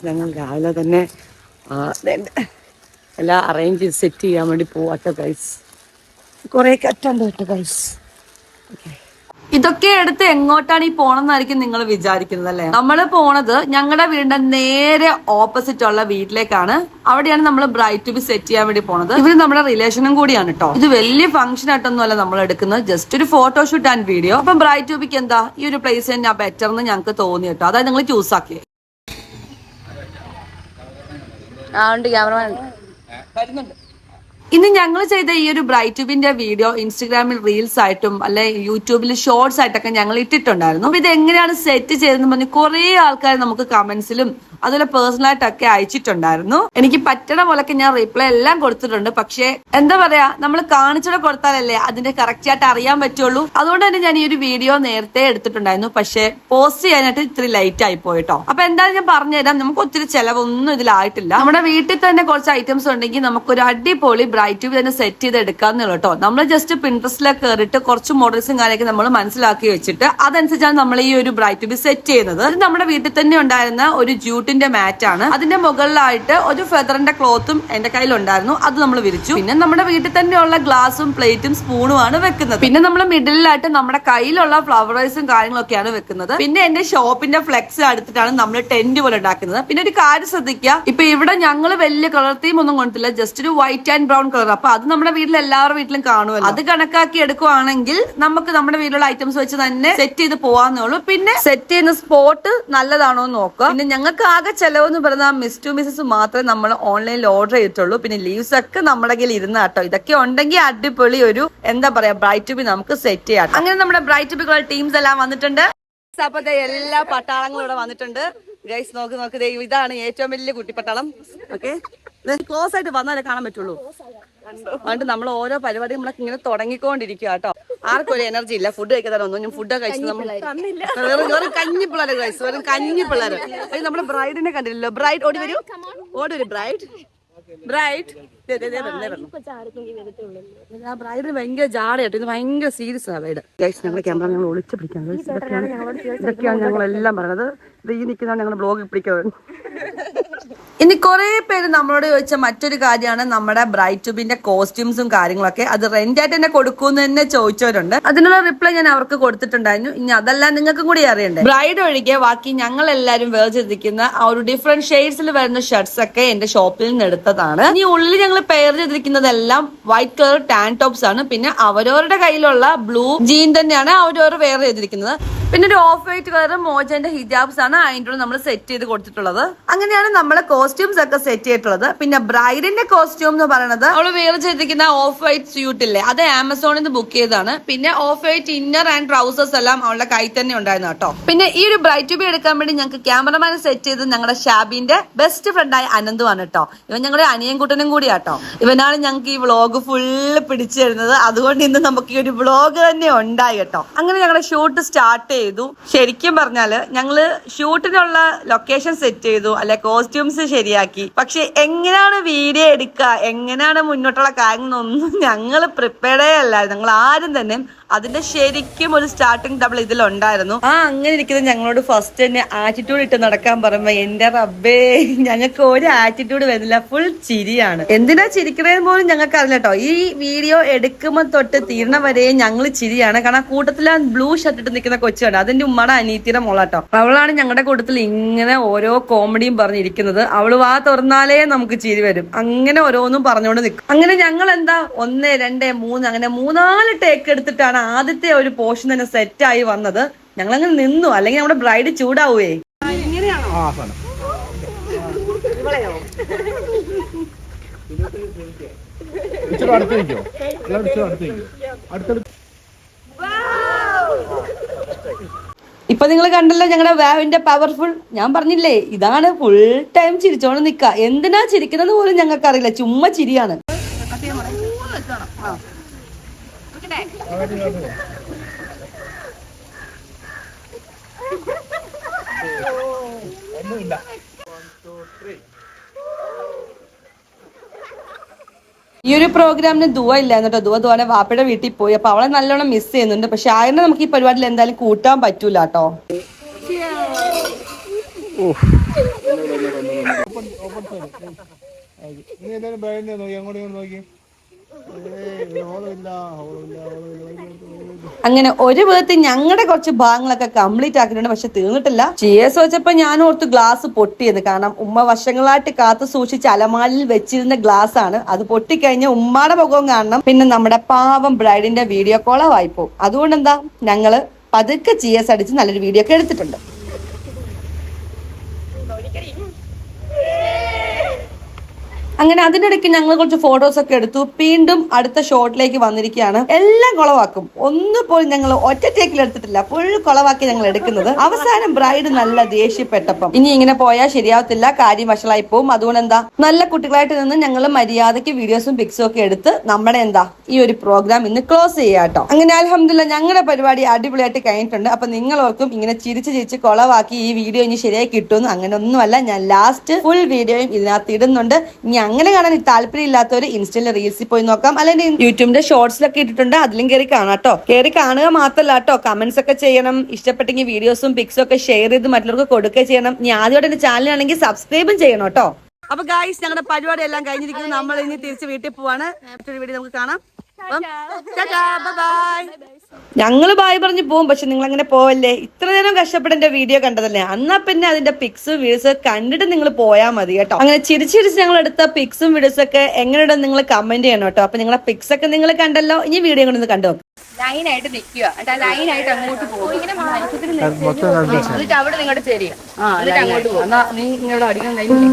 ഞങ്ങൾ രാവിലെ തന്നെ എല്ലാം അറേഞ്ച് സെറ്റ് ചെയ്യാൻ വേണ്ടി പോവാട്ടോ ഗൈസ്. കുറേ കറ്റുണ്ട് കേട്ടോ ഗൈസ്. ഇതൊക്കെ എടുത്ത് എങ്ങോട്ടാണ് ഈ പോണെന്നായിരിക്കും നിങ്ങൾ വിചാരിക്കുന്നത് അല്ലേ? നമ്മൾ പോണത് ഞങ്ങളുടെ വീടിന്റെ നേരെ ഓപ്പോസിറ്റ് ഉള്ള വീട്ടിലേക്കാണ്. അവിടെയാണ് നമ്മൾ ബ്രൈറ്റ് ടു ബി സെറ്റ് ചെയ്യാൻ വേണ്ടി പോണത്. ഇവര് നമ്മുടെ റിലേഷനും കൂടിയാണ് കേട്ടോ. ഇത് വലിയ ഫംഗ്ഷൻ ആയിട്ടൊന്നും അല്ല നമ്മൾ എടുക്കുന്നത്, ജസ്റ്റ് ഒരു ഫോട്ടോഷൂട്ട് ആൻഡ് വീഡിയോ. അപ്പൊ ബ്രൈറ്റ് ടു ബിക്ക് എന്താ ഈ ഒരു പ്ലേസ് തന്നെ ബെറ്റർ എന്ന് ഞങ്ങൾക്ക് തോന്നി കേട്ടോ. അതായത് നിങ്ങൾ ചൂസ് ആക്കി. ക്യാമറമാൻ വരുന്നുണ്ട്. ഇന്ന് ഞങ്ങൾ ചെയ്ത ഈ ഒരു ബ്രൈറ്റ് ട്യൂബിന്റെ വീഡിയോ ഇൻസ്റ്റഗ്രാമിൽ റീൽസ് ആയിട്ടും അല്ലെ യൂട്യൂബിൽ ഷോർട്സ് ആയിട്ടൊക്കെ ഞങ്ങൾ ഇട്ടിട്ടുണ്ടായിരുന്നു. അപ്പൊ ഇത് എങ്ങനെയാണ് സെറ്റ് ചെയ്തതെന്ന് പറഞ്ഞ് കുറെ ആൾക്കാർ നമുക്ക് കമന്റ്സിലും അതുപോലെ പേഴ്സണൽ ആയിട്ടൊക്കെ അയച്ചിട്ടുണ്ടായിരുന്നു. എനിക്ക് പറ്റണ പോലൊക്കെ ഞാൻ റിപ്ലൈ എല്ലാം കൊടുത്തിട്ടുണ്ട്. പക്ഷെ എന്താ പറയാ, നമ്മൾ കാണിച്ചുകൂടെ കൊടുത്താലല്ലേ അതിന്റെ കറക്റ്റ് ആയിട്ട് അറിയാൻ പറ്റുള്ളൂ. അതുകൊണ്ട് തന്നെ ഞാൻ ഈ ഒരു വീഡിയോ നേരത്തെ എടുത്തിട്ടുണ്ടായിരുന്നു. പക്ഷെ പോസ്റ്റ് ചെയ്യാനായിട്ട് ഇത്തിരി ലൈറ്റ് ആയി പോയിട്ടോ. അപ്പൊ എന്തായാലും ഞാൻ പറഞ്ഞുതരാം. നമുക്ക് ഒത്തിരി ചെലവൊന്നും ഇതിലായിട്ടില്ല. നമ്മുടെ വീട്ടിൽ തന്നെ കുറച്ച് ഐറ്റംസ് ഉണ്ടെങ്കിൽ നമുക്കൊരു അടിപൊളി ബ്രൈറ്റ് ട്യൂബ് തന്നെ സെറ്റ് ചെയ്ത് എടുക്കാന്നുള്ളൂ കേട്ടോ. നമ്മൾ ജസ്റ്റ് പിൻട്രസ്റ്റിലൊക്കെ കയറിയിട്ട് കുറച്ച് മോഡൽസും കാര്യമൊക്കെ നമ്മൾ മനസ്സിലാക്കി വെച്ചിട്ട് അതനുസരിച്ചാണ് നമ്മൾ ഈ ഒരു ബ്രൈറ്റ് ട്യൂബ് സെറ്റ് ചെയ്യുന്നത്. അത് നമ്മുടെ വീട്ടിൽ തന്നെ ഉണ്ടായിരുന്ന ഒരു ജൂട്ടിന്റെ മാറ്റ് ആണ്. അതിന്റെ മുകളിലായിട്ട് ഒരു ഫെദറിന്റെ ക്ലോത്തും എന്റെ കയ്യിലുണ്ടായിരുന്നു. അത് നമ്മൾ വിരിച്ചു. പിന്നെ നമ്മുടെ വീട്ടിൽ തന്നെയുള്ള ഗ്ലാസും പ്ലേറ്റും സ്പൂണും ആണ് വെക്കുന്നത്. പിന്നെ നമ്മൾ മിഡിലായിട്ട് നമ്മുടെ കയ്യിലുള്ള ഫ്ലവറേഴ്സും കാര്യങ്ങളൊക്കെയാണ് വെക്കുന്നത്. പിന്നെ എന്റെ ഷോപ്പിന്റെ ഫ്ലെക്സ് എടുത്തിട്ടാണ് നമ്മൾ ടെന്റ് പോലെ ഉണ്ടാക്കുന്നത്. പിന്നെ ഒരു കാര്യം ശ്രദ്ധിക്കുക, ഇപ്പൊ ഇവിടെ ഞങ്ങൾ വലിയ കളർ തീം ഒന്നും കൊണ്ടില്ല, ജസ്റ്റ് ഒരു വൈറ്റ് ആൻഡ് ബ്രൗൺ കളർ. അപ്പൊ അത് നമ്മുടെ വീട്ടിൽ എല്ലാവരുടെ വീട്ടിലും കാണുമല്ലോ. അത് കണക്കാക്കി എടുക്കുവാണെങ്കിൽ നമുക്ക് നമ്മുടെ വീട്ടിലുള്ള ഐറ്റംസ് വെച്ച് തന്നെ സെറ്റ് ചെയ്ത് പോവാന്നേ ഉള്ളൂ. പിന്നെ സെറ്റ് ചെയ്യുന്ന സ്പോട്ട് നല്ലതാണോ എന്ന് നോക്കുക. പിന്നെ ഞങ്ങൾക്ക് ആകെ ചെലവെന്ന് പറയുന്ന മിസ് ടു മിസ്സസ് മാത്രമേ നമ്മൾ ഓൺലൈനിൽ ഓർഡർ ചെയ്തിട്ടുള്ളൂ. പിന്നെ ലീവ്സ് ഒക്കെ നമ്മുടെ കയ്യിൽ ഇരുന്ന കേട്ടോ. ഇതൊക്കെ ഉണ്ടെങ്കിൽ അടിപൊളി ഒരു എന്താ പറയാ ബ്രൈറ്റ് ടു ബി നമുക്ക് സെറ്റ് ചെയ്യാം. അങ്ങനെ നമ്മുടെ ബ്രൈറ്റ് ടു ബിക്കുള്ള ടീംസ് എല്ലാം വന്നിട്ടുണ്ട്. അപ്പത്തെ എല്ലാ പട്ടാളങ്ങളും ഇവിടെ വന്നിട്ടുണ്ട്. ഗൈസ് നോക്ക് ഇതാണ് ഏറ്റവും വലിയ കുട്ടിപ്പട്ടാളം. ഓക്കെ, ക്ലോസ് ആയിട്ട് വന്നാലേ കാണാൻ പറ്റുള്ളൂ. അതുകൊണ്ട് നമ്മൾ ഓരോ പരിപാടി നമ്മളൊക്കെ ഇങ്ങനെ തുടങ്ങിക്കൊണ്ടിരിക്കുക കേട്ടോ. ആർക്കും ഒരു എനർജി ഇല്ല ഫുഡ് കഴിക്കാതൊന്നും. ഞാൻ ഫുഡ് കഴിച്ചത് നമ്മൾ വെറും കഞ്ഞി പിള്ളേർ കഴിച്ചു, വെറും കഞ്ഞി പിള്ളേർ. നമ്മുടെ ബ്രൈഡിനെ കണ്ടില്ലല്ലോ. ബ്രൈഡ് ഓടി വരൂ, ബ്രൈഡ് ബ്രൈഡിന് ഭയങ്കര ജാടയാട്ടോ. ഇത് ഭയങ്കര സീരിയസ് ആണ് ബ്രൈഡ്. ഗൈസ് ഞങ്ങളുടെ ക്യാമറ ഞങ്ങൾ ഒളിച്ചു പിടിക്കാം. ഇതൊക്കെയാണ് ഞങ്ങളെല്ലാം പറയുന്നത്. ഇത് ഈ നിൽക്കുന്നതാണ് ഞങ്ങൾ ബ്ലോഗ് പിടിക്കുന്നത്. ഇനി കുറെ പേര് നമ്മളോട് ചോദിച്ച മറ്റൊരു കാര്യമാണ് നമ്മുടെ ബ്രൈറ്റ് ട്യൂബിന്റെ കോസ്റ്റ്യൂംസും കാര്യങ്ങളൊക്കെ. അത് റെന്റ് ആയിട്ട് തന്നെ കൊടുക്കുമെന്ന് തന്നെ ചോദിച്ചവരുണ്ട്. അതിനുള്ള റിപ്ലൈ ഞാൻ അവർക്ക് കൊടുത്തിട്ടുണ്ടായിരുന്നു. ഇനി അതെല്ലാം നിങ്ങൾക്കും കൂടി അറിയണ്ടേ. ബ്രൈഡ് ഒഴികെ ബാക്കി ഞങ്ങൾ എല്ലാവരും വേർ ചെയ്തിരിക്കുന്ന ആ ഒരു ഡിഫറെന്റ് ഷെയ്ഡ്സിൽ വരുന്ന ഷർട്ട്സ് ഒക്കെ എന്റെ ഷോപ്പിൽ നിന്ന് എടുത്തതാണ്. ഇനി ഉള്ളിൽ ഞങ്ങൾ പെയർ ചെയ്തിരിക്കുന്നതെല്ലാം വൈറ്റ് കളർ ടാൻ ടോപ്സ് ആണ്. പിന്നെ അവരവരുടെ കയ്യിലുള്ള ബ്ലൂ ജീൻ തന്നെയാണ് അവരവർ വെയർ ചെയ്തിരിക്കുന്നത്. പിന്നെ ഒരു ഓഫ് വൈറ്റ് കളർ മോജന്റെ ഹിജാബ്സ് ആണ് അതിൻ്റെ നമ്മൾ സെറ്റ് ചെയ്ത് കൊടുത്തിട്ടുള്ളത്. അങ്ങനെയാണ് നമ്മളെ കോസ്റ്റ്യൂംസ് ഒക്കെ സെറ്റ് ചെയ്തിട്ടുള്ളത്. പിന്നെ ബ്രൈഡിന്റെ കോസ്റ്റ്യൂം എന്ന് പറയുന്നത് അവള് വെയർ ചെയ്തിരിക്കുന്ന ഓഫ് വൈറ്റ് സ്യൂട്ട് ഇല്ലേ, അത് ആമസോണിൽ നിന്ന് ബുക്ക് ചെയ്തതാണ്. പിന്നെ of white inner and trousers എല്ലാം അവളുടെ കൈ തന്നെ ഉണ്ടായിരുന്നു കേട്ടോ. പിന്നെ ഈ ഒരു ബ്രൈറ്റ് ടു ബി എടുക്കാൻ വേണ്ടി ഞങ്ങൾക്ക് ക്യാമറമാനെ സെറ്റ് ചെയ്ത് ഞങ്ങളുടെ ഷാബിന്റെ ബെസ്റ്റ് ഫ്രണ്ടായ അനന്തുമാണ് കേട്ടോ. ഇവൻ ഞങ്ങളുടെ അനിയൻകുട്ടനും കൂടിയാട്ടോ. ഇവനാണ് ഞങ്ങൾക്ക് ഈ വ്ളോഗ് ഫുള്ള് പിടിച്ചു തരുന്നത്. അതുകൊണ്ട് ഇന്ന് നമുക്ക് ഈ ഒരു വ്ളോഗ് തന്നെ ഉണ്ടായി കേട്ടോ. അങ്ങനെ ഞങ്ങളുടെ ഷൂട്ട് സ്റ്റാർട്ട് ചെയ്തു. ശരിക്കും പറഞ്ഞാല് ഞങ്ങള് ഷൂട്ടിനുള്ള ലൊക്കേഷൻ സെറ്റ് ചെയ്തു, അല്ലെ കോസ്റ്റ്യൂംസ് ശരിയാക്കി. പക്ഷെ എങ്ങനെയാണ് വീഡിയോ എടുക്കുക, എങ്ങനെയാണ് മുന്നോട്ടുള്ള കാര്യങ്ങളൊന്നും ഞങ്ങൾ പ്രിപ്പയർഡേ അല്ലായിരുന്നു. ഞങ്ങൾ ആരും തന്നെ അതിന്റെ ശരിക്കും ഒരു സ്റ്റാർട്ടിങ് ഡബിൾ ഇതിലുണ്ടായിരുന്നു. അങ്ങനെ ഇരിക്കുന്നത് ഞങ്ങളോട് ഫസ്റ്റ് തന്നെ ആറ്റിറ്റ്യൂഡ് ഇട്ട് നടക്കാൻ പറയുമ്പോ എന്റെ റബ്ബേ ഞങ്ങൾക്ക് ഒരു ആറ്റിറ്റ്യൂഡ് വരുന്നില്ല, ഫുൾ ചിരിയാണ്. എന്തിനാ ചിരിക്കണേന്ന് പോലും ഞങ്ങൾക്ക് അറിയില്ല കേട്ടോ. ഈ വീഡിയോ എടുക്കുമ്പോൾ തൊട്ട് തീർന്ന വരെയും ഞങ്ങൾ ചിരിയാണ്. കാരണം കൂട്ടത്തിൽ ആ ബ്ലൂ ഷർട്ട് ഇട്ട് നിൽക്കുന്ന കൊച്ചുണ്ട്, അതിന്റെ ഉമ്മയുടെ അനീത്തിയുടെ മോളാട്ടോ. അവളാണ് ഞങ്ങളുടെ കൂട്ടത്തിൽ ഇങ്ങനെ ഓരോ കോമഡിയും പറഞ്ഞിരിക്കുന്നത്. അവള് വാ തുറന്നാലേ നമുക്ക് ചിരി വരും. അങ്ങനെ ഓരോന്നും പറഞ്ഞുകൊണ്ട് നിൽക്കും. അങ്ങനെ ഞങ്ങൾ എന്താ 1, 2, 3 അങ്ങനെ 3-4 ടേക്ക് എടുത്തിട്ടാണ് ആദ്യത്തെ ഒരു പോർഷൻ തന്നെ സെറ്റായി വന്നത്. ഞങ്ങളങ്ങനെ നിന്നു, അല്ലെങ്കിൽ നമ്മുടെ ബ്രൈഡ് ചൂടാവുകയെ. ഇപ്പൊ നിങ്ങൾ കണ്ടല്ലോ ഞങ്ങളുടെ വാവിന്റെ പവർഫുൾ. ഞാൻ പറഞ്ഞില്ലേ ഇതാണ് ഫുൾ ടൈം ചിരിച്ചോണ്ട് നിക്ക. എന്തിനാ ചിരിക്കുന്നത് പോലും ഞങ്ങൾക്ക് അറിയില്ല, ചുമ്മാ ചിരിയാണ്. ഈ ഒരു പ്രോഗ്രാമിന് ദുവ ഇല്ലായിരുന്നു കേട്ടോ. ദുവ വാപ്പയുടെ വീട്ടിൽ പോയി. അപ്പൊ അവളെ നല്ലോണം മിസ് ചെയ്യുന്നുണ്ട്. പക്ഷെ ആയനെ നമുക്ക് ഈ പരിപാടിയിൽ എന്തായാലും കൂട്ടാൻ പറ്റൂല കേട്ടോ. നീ എന്തായാലും ബ്രൈഡിനെ നോക്കി അങ്ങോട്ട് നോക്കി. അങ്ങനെ ഒരു വിധത്തിൽ ഞങ്ങളുടെ കുറച്ച് ഭാഗങ്ങളൊക്കെ കംപ്ലീറ്റ് ആക്കിയിട്ടുണ്ട്. പക്ഷെ തീർന്നിട്ടില്ല. CS വെച്ചപ്പോ ഞാൻ ഓർത്ത് ഗ്ലാസ് പൊട്ടിയെന്ന്. കാരണം ഉമ്മ വർഷങ്ങളായിട്ട് കാത്തു സൂക്ഷിച്ച് അലമാരിൽ വെച്ചിരുന്ന ഗ്ലാസ് ആണ്. അത് പൊട്ടിക്കഴിഞ്ഞ ഉമ്മയുടെ മുഖവും കാണണം, പിന്നെ നമ്മുടെ പാവം ബ്രൈഡിന്റെ വീഡിയോ കോളോ വായിപ്പോ. അതുകൊണ്ട് എന്താ ഞങ്ങള് പതുക്കെ CS അടിച്ച് നല്ലൊരു വീഡിയോ ഒക്കെ എടുത്തിട്ടുണ്ട്. അങ്ങനെ അതിനിടയ്ക്ക് ഞങ്ങൾ കുറച്ച് ഫോട്ടോസ് ഒക്കെ എടുത്തു. വീണ്ടും അടുത്ത ഷോട്ടിലേക്ക് വന്നിരിക്കുകയാണ്. എല്ലാം കുളവാക്കും. ഒന്നുപോലും ഞങ്ങൾ ഒറ്റ ടേക്കിൽ എടുത്തിട്ടില്ല, ഫുൾ കുളവാക്കി ഞങ്ങൾ എടുക്കുന്നത്. അവസാനം ബ്രൈഡ് നല്ല ദേഷ്യപ്പെട്ടപ്പം ഇനി ഇങ്ങനെ പോയാൽ ശരിയാവത്തില്ല, കാര്യം വഷളായി പോവും. അതുകൊണ്ട് എന്താ നല്ല കുട്ടികളായിട്ട് നിന്ന് ഞങ്ങൾ മര്യാദയ്ക്ക് വീഡിയോസും പിക്സും ഒക്കെ എടുത്ത് നമ്മുടെ ഈ ഒരു പ്രോഗ്രാം ഇന്ന് ക്ലോസ് ചെയ്യാട്ടോ. അങ്ങനെ അൽഹംദുലില്ലാ ഞങ്ങളുടെ പരിപാടി അടിപൊളിയായിട്ട് കഴിഞ്ഞിട്ടുണ്ട്. അപ്പൊ നിങ്ങളോർക്കും ഇങ്ങനെ ചിരിച്ച് ചിരിച്ച് കുളവാക്കി ഈ വീഡിയോ ഇനി ശരിയായി കിട്ടുമെന്ന്. അങ്ങനെ ഒന്നുമല്ല, ഞാൻ ലാസ്റ്റ് ഫുൾ വീഡിയോയും ഇതിനകത്ത് ഇടുന്നുണ്ട്. ഇനി അങ്ങനെ കാണാൻ താല്പര്യം ഇല്ലാത്തവർ ഇൻസ്റ്റയിലെ റീൽസിൽ പോയി നോക്കാം, അല്ലെങ്കിൽ യൂട്യൂബിന്റെ ഷോർട്സിലൊക്കെ ഇട്ടിട്ടുണ്ട്, അതിലും കയറി കാണാട്ടോ. കയറി കാണുക മാത്രമല്ല കേട്ടോ, കമന്റ്സ് ഒക്കെ ചെയ്യണം. ഇഷ്ടപ്പെട്ടെങ്കിൽ വീഡിയോസും പിക്സും ഒക്കെ ഷെയർ ചെയ്ത് മറ്റുള്ളവർക്ക് കൊടുക്കുക ചെയ്യണം. ഇനി ആദ്യമായിട്ട് എന്റെ ചാനലാണെങ്കിൽ സബ്സ്ക്രൈബും ചെയ്യണം കേട്ടോ. അപ്പൊ ഗായ്സ് ഞങ്ങളുടെ പരിപാടി എല്ലാം കഴിഞ്ഞിരിക്കുന്നു. നമ്മൾ ഇനി തിരിച്ച് വീട്ടിൽ പോവാണ്. മറ്റൊരു വീഡിയോ നമുക്ക് കാണാം. ഞങ്ങള് ബായ് പറഞ്ഞു പോവും. പക്ഷെ നിങ്ങൾ അങ്ങനെ പോവല്ലേ, ഇത്ര നേരം കഷ്ടപ്പെട്ട് എന്റെ വീഡിയോ കണ്ടതല്ലേ, എന്നാ പിന്നെ അതിന്റെ പിക്സും വീഡിയോസും കണ്ടിട്ട് നിങ്ങൾ പോയാൽ മതി കേട്ടോ. അങ്ങനെ ചിരിച്ചിരിച്ച് ഞങ്ങൾ എടുത്ത പിക്സും വീഡിയോസും ഒക്കെ എങ്ങനെയുണ്ടെന്ന് നിങ്ങൾ കമന്റ് ചെയ്യണം കേട്ടോ. അപ്പൊ നിങ്ങളുടെ പിക്സ് ഒക്കെ നിങ്ങൾ കണ്ടല്ലോ, ഇനി വീഡിയോ കൊണ്ടൊന്ന് കണ്ടു നോക്കാം. ലൈനായിട്ട് നിൽക്കുക, ലൈനായിട്ട് അങ്ങോട്ട് പോകും, എന്നിട്ട് അവിടെ നിങ്ങളുടെ ചേരുക, എന്നിട്ട് അങ്ങോട്ട് പോകും. നീ ഇങ്ങോട്ട് അടിക്കാൻ കഴിഞ്ഞു.